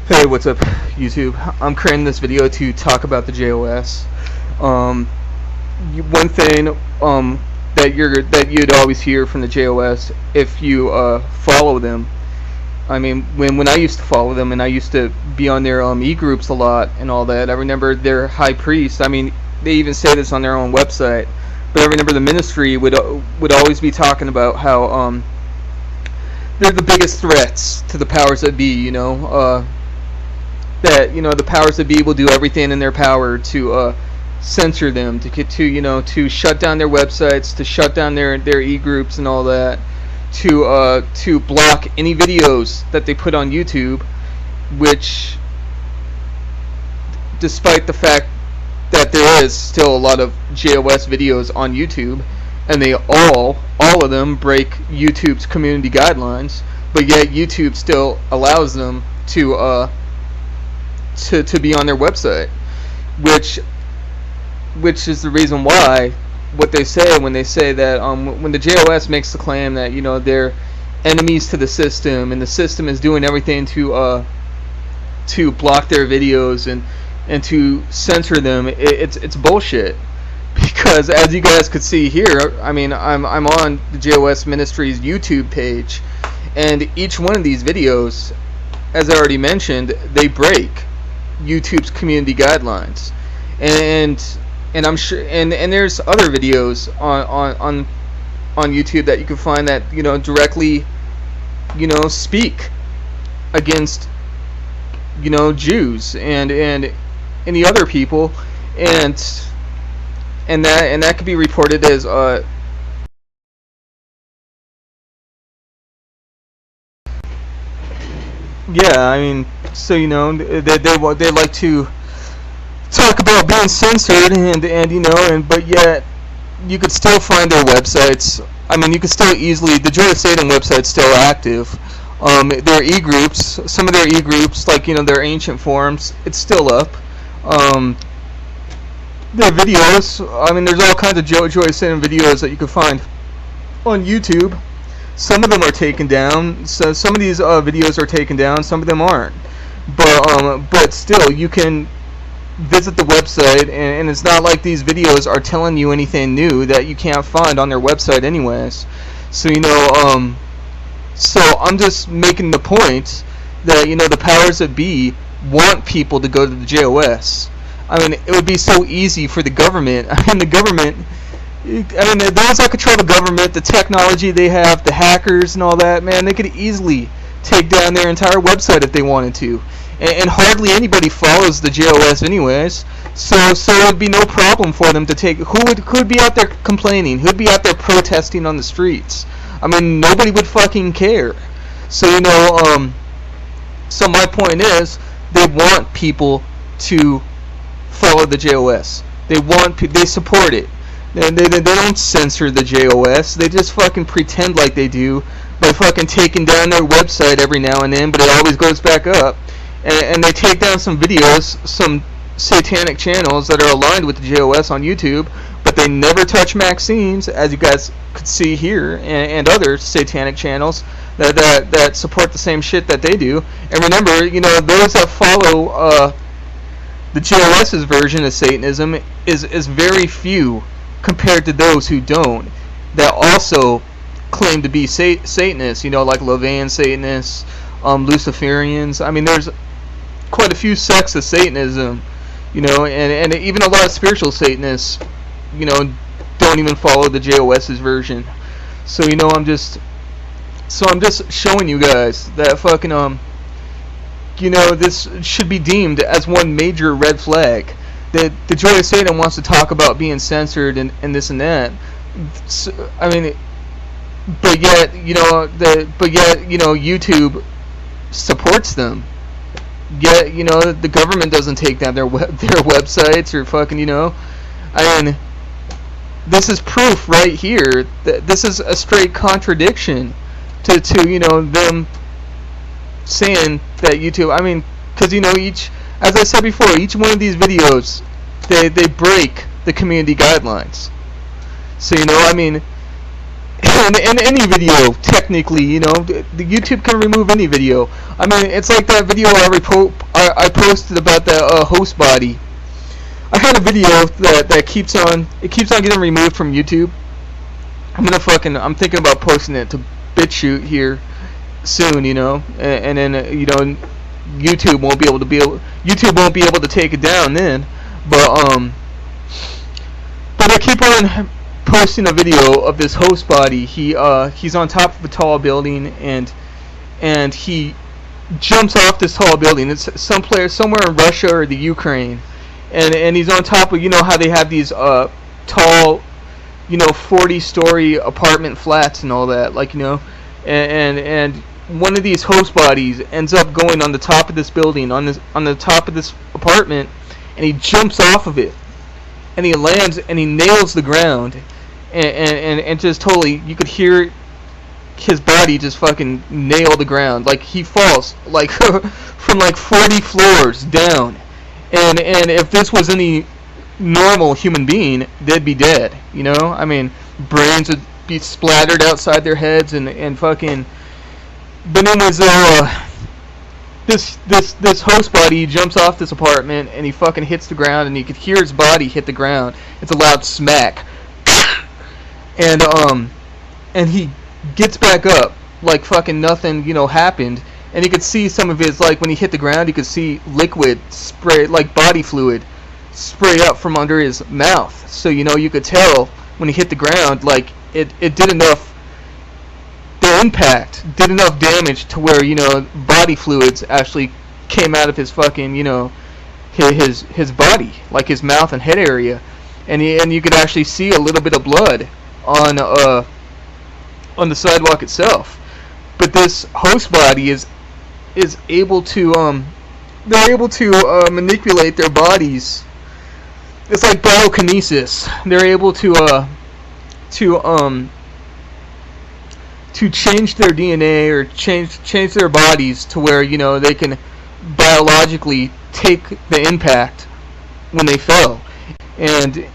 Hey, what's up, YouTube? I'm creating this video to talk about the JOS. One thing that you'd always hear from the JOS if you follow them. I mean, when I used to follow them and I used to be on their e-groups a lot and all that, I remember their high priest. I mean, they even say this on their own website, but I remember the ministry would always be talking about how they're the biggest threats to the powers that be. That the powers that be will do everything in their power to censor them, to shut down their websites, to shut down their e-groups and all that, to block any videos that they put on YouTube, which, despite the fact that there is still a lot of JOS videos on YouTube, and they all of them break YouTube's community guidelines, but yet YouTube still allows them to be on their website, which is the reason why what they say when they say that when the JOS makes the claim that they're enemies to the system and the system is doing everything to block their videos and to censor them, it's bullshit. Because as you guys could see here, I mean, I'm on the JOS Ministries YouTube page, and each one of these videos, as I already mentioned, they break YouTube's community guidelines, and I'm sure, and there's other videos on YouTube that you can find that directly speak against Jews and any other people, and that could be reported as yeah, I mean, so they like to talk about being censored but yet you could still find their websites. I mean, you could still easily, the Joy of Satan website's still active. Their e-groups, some of their e-groups, like their ancient forums, it's still up. Their videos, I mean, there's all kinds of Joy of Satan videos that you can find on YouTube. Some of them are taken down. So some of these videos are taken down. Some of them aren't. But still, you can visit the website, and it's not like these videos are telling you anything new that you can't find on their website, anyways. So so I'm just making the point that the powers that be want people to go to the JOS. I mean, it would be so easy for the government. I mean, those that control the government, the technology they have, the hackers and all that, man, they could easily take down their entire website if they wanted to. And hardly anybody follows the JOS anyways, so it would be no problem for them to take. Who would be out there complaining? Who'd be out there protesting on the streets? I mean, nobody would fucking care. So so my point is, they want people to follow the JOS. They support it. They don't censor the JOS. They just fucking pretend like they do by fucking taking down their website every now and then, but it always goes back up. And they take down some videos, some satanic channels that are aligned with the JOS on YouTube, but they never touch Maxine's, as you guys could see here, and other satanic channels that support the same shit that they do. And remember, those that follow the JOS's version of Satanism is very few compared to those who don't, that also claim to be Satanists, like Levian Satanists, Luciferians. I mean, there's quite a few sects of Satanism, and even a lot of spiritual Satanists, don't even follow the JOS's version. So, I'm just showing you guys that fucking, this should be deemed as one major red flag. That the Joy of Satan wants to talk about being censored and this and that. So, I mean, but yet, YouTube supports them. Yet, the government doesn't take down their websites or fucking, I mean, this is proof right here that this is a straight contradiction to them saying that YouTube, I mean, because, as I said before, each one of these videos, they break the community guidelines. So, I mean, in any video, technically, you know, the YouTube can remove any video. I mean, it's like that video I posted about that host body. I had a video that keeps on getting removed from YouTube. I'm thinking about posting it to BitChute here soon, you know, and then you know, YouTube won't be able to take it down then, but I keep on posting a video of this host body. He's on top of a tall building, and he jumps off this tall building. It's somewhere in Russia or the Ukraine, and he's on top of, you know how they have these tall, you know, 40-story apartment flats and all that, like, you know, and one of these host bodies ends up going on the top of this building, on the top of this apartment, and he jumps off of it, and he lands and he nails the ground, and just totally, you could hear his body just fucking nail the ground, like he falls like from like 40 floors down, and if this was any normal human being, they'd be dead, you know. I mean, brains would be splattered outside their heads and fucking. But then there's this host body jumps off this apartment and he fucking hits the ground, and you could hear his body hit the ground. It's a loud smack, and he gets back up like fucking nothing, you know, happened. And you could see some of his, like, when he hit the ground, you could see liquid spray, like body fluid, spray up from under his mouth. So, you know, you could tell when he hit the ground, like, it did enough. The impact did enough damage to where, you know, body fluids actually came out of his fucking, you know, his body, like his mouth and head area, and you could actually see a little bit of blood on the sidewalk itself. But this host body is able to they're able to manipulate their bodies. It's like biokinesis. They're able to change their DNA or change their bodies to where, you know, they can biologically take the impact when they fell, and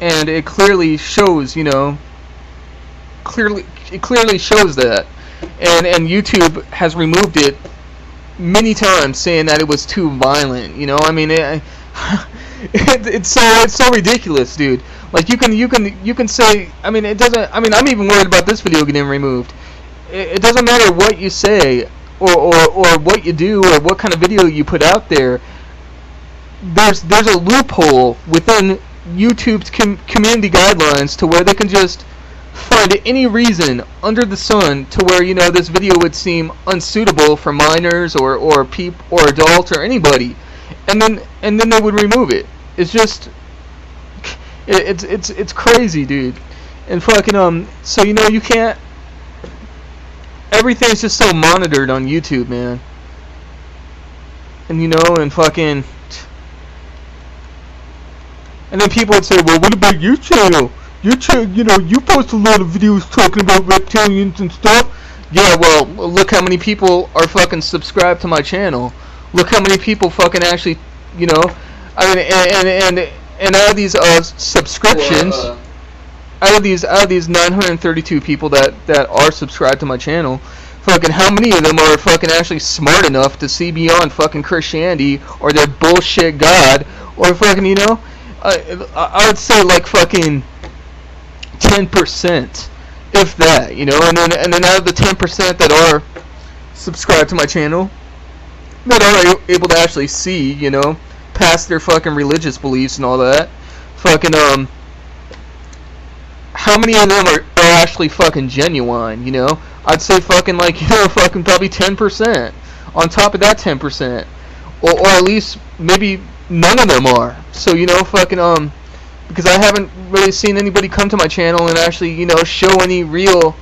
it clearly shows, you know, it clearly shows that, and YouTube has removed it many times, saying that it was too violent. You know, I mean, it's so ridiculous, dude. Like, you can say, I mean, it doesn't. I mean, I'm even worried about this video getting removed. It doesn't matter what you say or what you do or what kind of video you put out there. There's a loophole within YouTube's community guidelines to where they can just find any reason under the sun to where, you know, this video would seem unsuitable for minors or adults or anybody, and then they would remove it. It's just it's crazy, dude. And fucking so, you know, you can't, everything's just so monitored on YouTube, man. And, you know, and fucking, and then people would say, well, what about your channel? Your channel, you know, you post a lot of videos talking about reptilians and stuff. Yeah, well, look how many people are fucking subscribed to my channel. Look how many people fucking actually, you know, I mean, and out of these subscriptions, out of these 932 people that are subscribed to my channel, fucking how many of them are fucking actually smart enough to see beyond fucking Christianity or their bullshit God, or fucking, you know, I would say like fucking 10%, if that, you know, and then out of the 10% that are subscribed to my channel, that are able to actually see, you know, past their fucking religious beliefs and all that, fucking how many of them are actually fucking genuine, you know? I'd say fucking, like, you know, fucking probably 10% on top of that 10%, or at least maybe none of them are. So, you know, fucking because I haven't really seen anybody come to my channel and actually, you know, show any real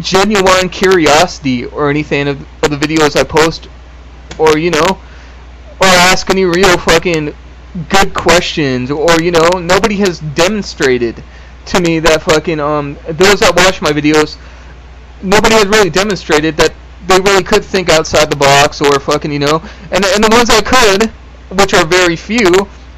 genuine curiosity or anything of the videos I post, or, you know, or ask any real fucking good questions, or, you know, nobody has demonstrated to me that fucking those that watch my videos, nobody has really demonstrated that they really could think outside the box, or fucking, you know, and the ones I could, which are very few,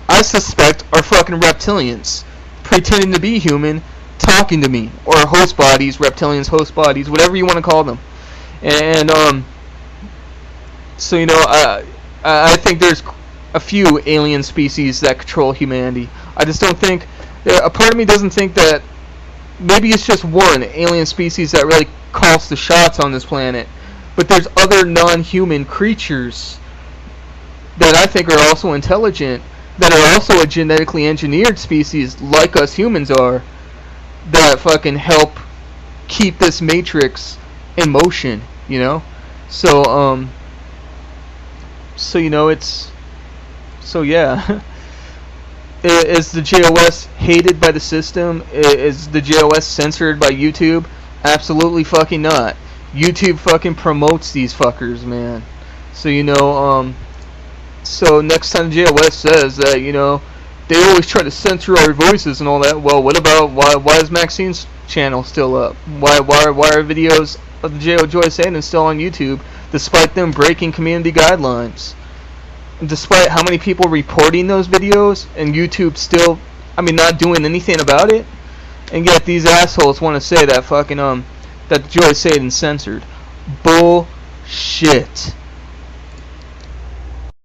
I suspect are fucking reptilians pretending to be human talking to me, or host bodies, reptilians, host bodies, whatever you want to call them. And so I think there's a few alien species that control humanity. I just don't think, a part of me doesn't think that, maybe it's just one alien species that really calls the shots on this planet, but there's other non-human creatures that I think are also intelligent, that are also a genetically engineered species like us humans are, that fucking help keep this matrix in motion, you know? So yeah. Is the JOS hated by the system? Is the JOS censored by YouTube? Absolutely fucking not. YouTube fucking promotes these fuckers, man. So so next time the JOS says that, they always try to censor our voices and all that, well, what about, why is Maxine's channel still up? Why are videos of the JOS still on YouTube, despite them breaking community guidelines? Despite how many people reporting those videos, and YouTube still, not doing anything about it, and yet these assholes want to say that fucking that Joy Satan's censored. Bullshit.